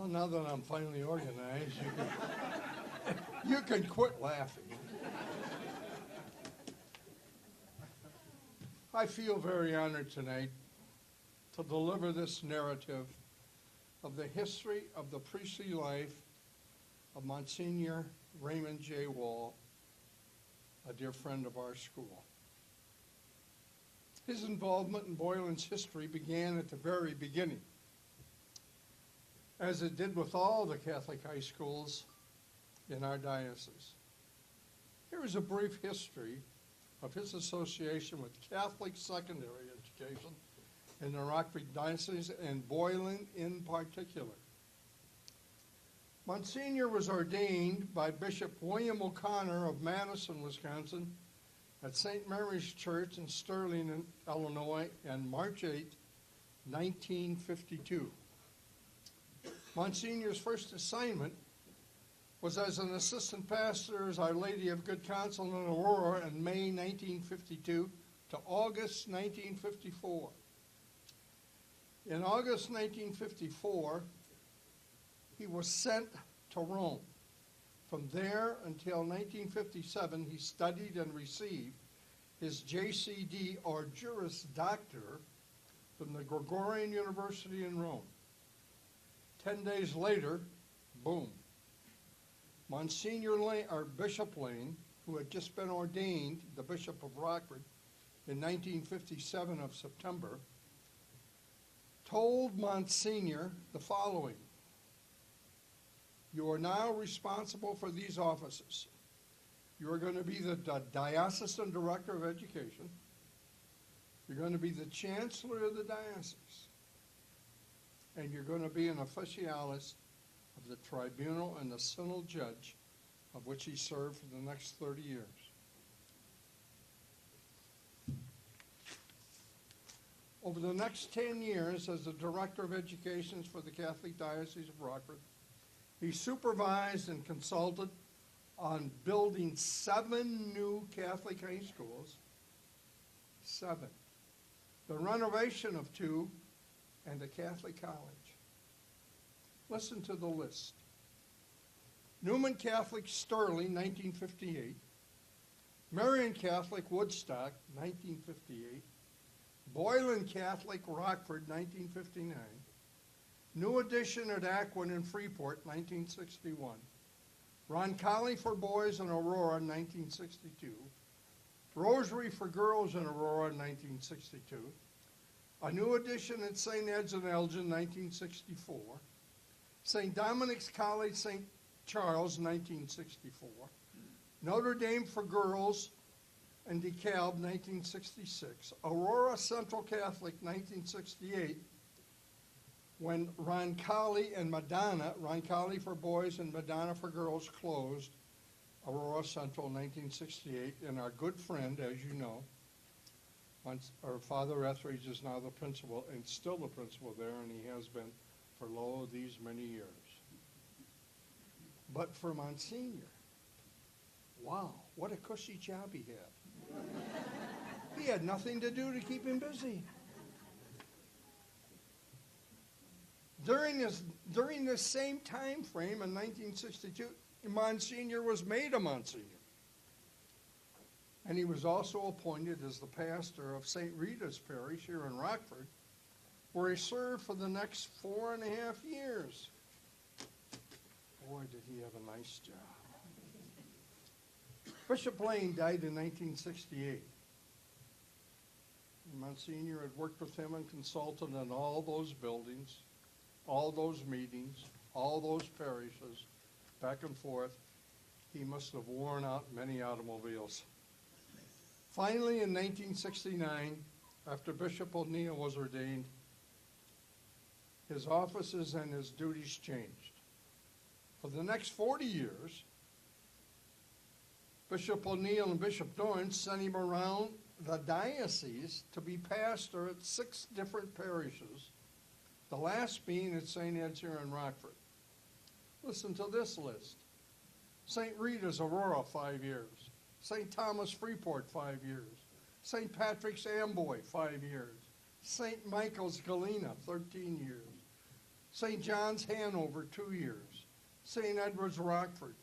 now that I'm finally organized, you can quit laughing. I feel very honored tonight to deliver this narrative of the history of the priestly life of Monsignor Raymond J. Wahl, a dear friend of our school. His involvement in Boylan's history began at the very beginning, as it did with all the Catholic high schools in our diocese. Here is a brief history of his association with Catholic secondary education in the Rockford Diocese and Boylan in particular. Monsignor was ordained by Bishop William O'Connor of Madison, Wisconsin, at St. Mary's Church in Sterling, Illinois, on March 8, 1952. Monsignor's first assignment was as an assistant pastor as Our Lady of Good Counsel in Aurora in May 1952 to August 1954. In August 1954, he was sent to Rome. From there until 1957, he studied and received his JCD, or Juris Doctor, from the Gregorian University in Rome. 10 days later, boom, Monsignor Lane, or Bishop Lane, who had just been ordained the Bishop of Rockford in 1957 of September, told Monsignor the following: "You are now responsible for these offices. You are going to be the Diocesan Director of Education. You're going to be the Chancellor of the Diocese. And you're going to be an officialis of the tribunal and the synod judge, of which he served for the next 30 years. Over the next 10 years, as the Director of Education for the Catholic Diocese of Rockford, he supervised and consulted on building 7 new Catholic high schools, 7, the renovation of 2, and a Catholic college. Listen to the list. Newman Catholic Sterling, 1958. Marian Catholic Woodstock, 1958. Boylan Catholic Rockford, 1959. New Edition at Aquin in Freeport, 1961. Roncalli for Boys in Aurora, 1962. Rosary for Girls in Aurora, 1962. A New Edition at St. Ed's in Elgin, 1964. St. Dominic's College, St. Charles, 1964. Notre Dame for Girls in DeKalb, 1966. Aurora Central Catholic, 1968, when Roncalli and Madonna, Roncalli for Boys and Madonna for Girls, closed. Aurora Central, 1968, and our good friend, as you know, our Father Etheridge is now the principal, and still the principal there, and he has been for these many years. But for Monsignor, wow, what a cushy job he had. He had nothing to do to keep him busy. During this same time frame in 1962, Monsignor was made a Monsignor. And he was also appointed as the pastor of St. Rita's Parish here in Rockford, where he served for the next 4.5 years. Boy, did he have a nice job. Bishop Lane died in 1968. Monsignor had worked with him and consulted on all those buildings, all those meetings, all those parishes, back and forth. He must have worn out many automobiles. Finally, in 1969, after Bishop O'Neill was ordained, his offices and his duties changed. For the next 40 years, Bishop O'Neill and Bishop Dorn sent him around the diocese to be pastor at 6 different parishes, the last being at St. Ed's here in Rockford. Listen to this list. St. Rita's Aurora, 5 years. St. Thomas Freeport, 5 years. St. Patrick's Amboy, 5 years. St. Michael's Galena, 13 years. St. John's, Hanover, 2 years. St. Edward's, Rockford,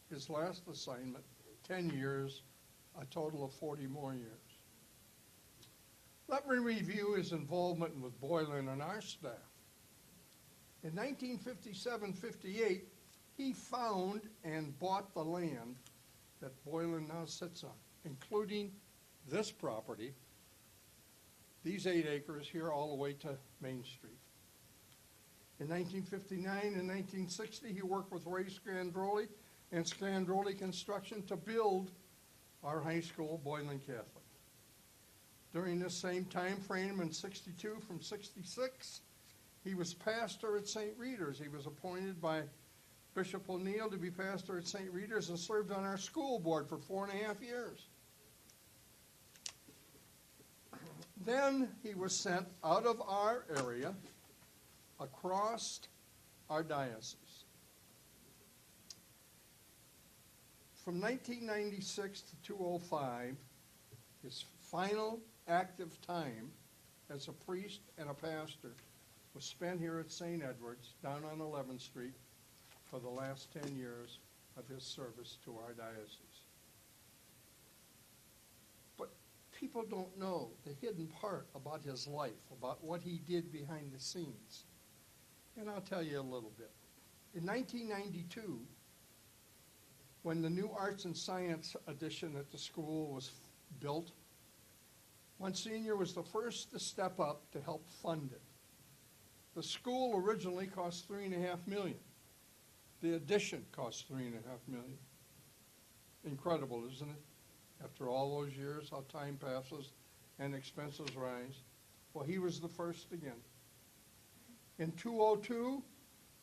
his last assignment, 10 years, a total of 40 more years. Let me review his involvement with Boylan and our staff. In 1957-58, he found and bought the land that Boylan now sits on, including this property, these 8 acres here all the way to Main Street. In 1959 and 1960, he worked with Ray Scandroli and Scandroli Construction to build our high school, Boylan Catholic. During this same time frame in 62 from 66, he was pastor at St. Rita's. He was appointed by Bishop O'Neill to be pastor at St. Rita's and served on our school board for 4.5 years. Then he was sent out of our area across our diocese. From 1996 to 2005, his final active time as a priest and a pastor was spent here at St. Edward's down on 11th Street for the last 10 years of his service to our diocese. But people don't know the hidden part about his life, about what he did behind the scenes. And I'll tell you a little bit. In 1992, when the new Arts and Science addition at the school was built, Monsignor was the first to step up to help fund it. The school originally cost $3.5 million. The addition cost $3.5 million. Incredible, isn't it? After all those years, how time passes and expenses rise. Well, he was the first again. In 2002,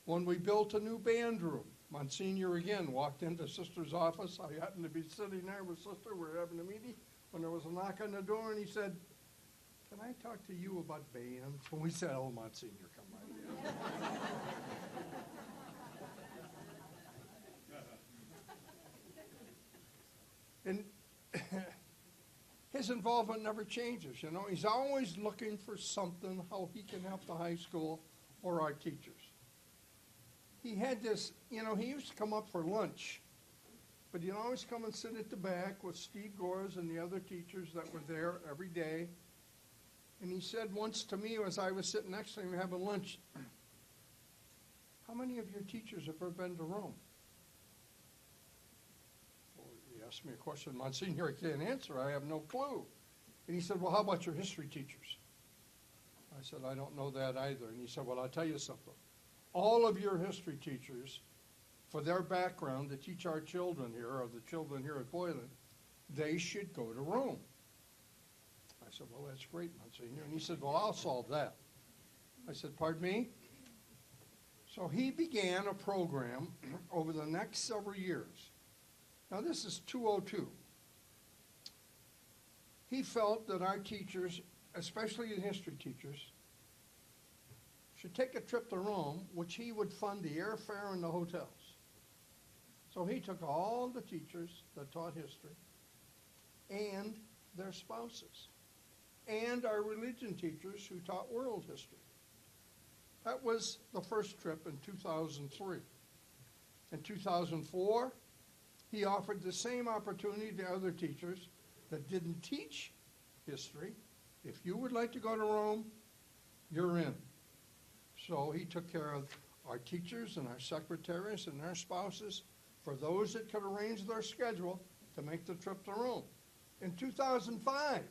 when we built a new band room, Monsignor again walked into Sister's office. I happened to be sitting there with Sister. We were having a meeting when there was a knock on the door, and he said, "Can I talk to you about bands?" And we said, "Oh, Monsignor, come right in." And his involvement never changes, you know. He's always looking for something, how he can help the high school or our teachers. He had this, you know, he used to come up for lunch, but he'd always come and sit at the back with Steve Gores and the other teachers that were there every day. And he said once to me as I was sitting next to him having lunch, "How many of your teachers have ever been to Rome?" Well, he asked me a question, Monsignor, I can't answer. I have no clue. And he said, "Well, how about your history teachers?" I said, "I don't know that either." And he said, "Well, I'll tell you something. All of your history teachers, for their background to teach our children here, or the children here at Boylan, they should go to Rome." I said, "Well, that's great, Monsignor." And he said, "Well, I'll solve that." I said, "Pardon me?" So he began a program over the next several years. Now, this is 2002. He felt that our teachers, especially the history teachers, should take a trip to Rome, which he would fund the airfare and the hotels. So he took all the teachers that taught history and their spouses and our religion teachers who taught world history. That was the first trip in 2003. In 2004, he offered the same opportunity to other teachers that didn't teach history. If you would like to go to Rome, you're in. So he took care of our teachers and our secretaries and their spouses for those that could arrange their schedule to make the trip to Rome. In 2005,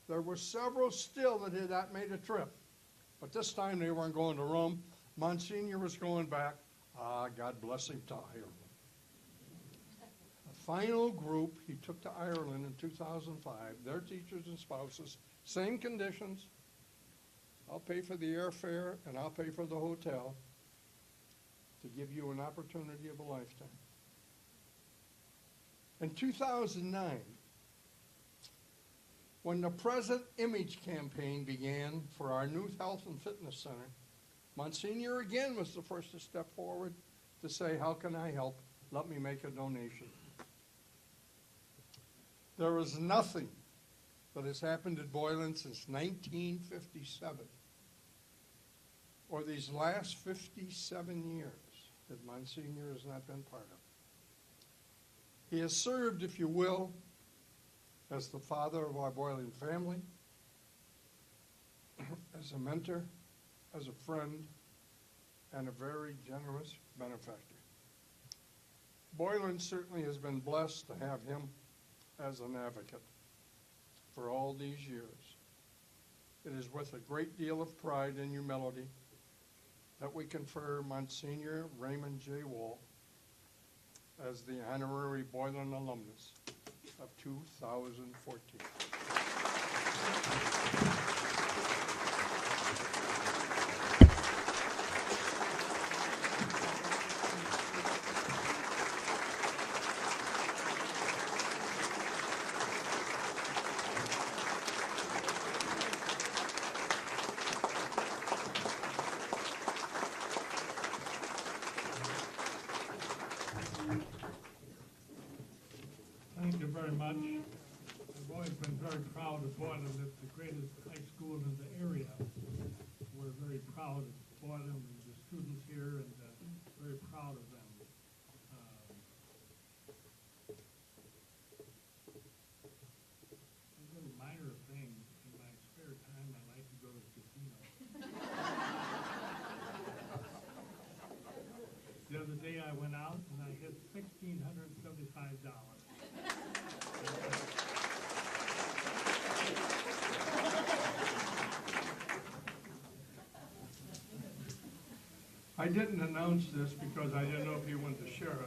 there were several still that had not made a trip. But this time they weren't going to Rome. Monsignor was going back. God bless him, to Ireland. The final group he took to Ireland in 2005, their teachers and spouses, same conditions. I'll pay for the airfare and I'll pay for the hotel to give you an opportunity of a lifetime. In 2009, when the Present Image campaign began for our new health and fitness center, Monsignor again was the first to step forward to say, "How can I help? Let me make a donation." There is nothing that has happened at Boylan since 1957 or these last 57 years that Monsignor has not been part of. He has served, if you will, as the father of our Boylan family, as a mentor, as a friend, and a very generous benefactor. Boylan certainly has been blessed to have him as an advocate for all these years. It is with a great deal of pride and humility that we confer Monsignor Raymond J. Wahl as the Honorary Boylan Alumnus of 2014. Thank you very much. I've always been very proud of Boylan. It's the greatest high school in the area. We're very proud of Boylan and the students here, and very proud of them. A little minor thing. In my spare time, I like to go to the casino. The other day, I went out and I hit $1,675. I didn't announce this because I didn't know if you wanted to share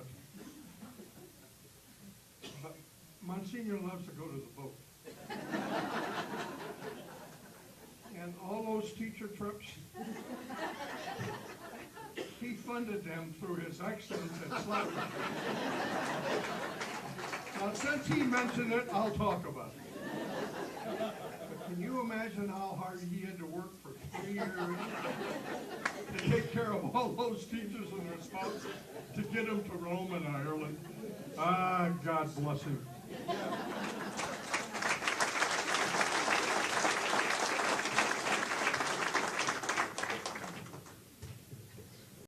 it. But Monsignor loves to go to the boat. And all those teacher trips, he funded them through his excellence at Slapping. Now, since he mentioned it, I'll talk about it. But can you imagine how hard he had to work for 3 years to take care of all those teachers and their spouses to get them to Rome and Ireland? Ah, God bless him.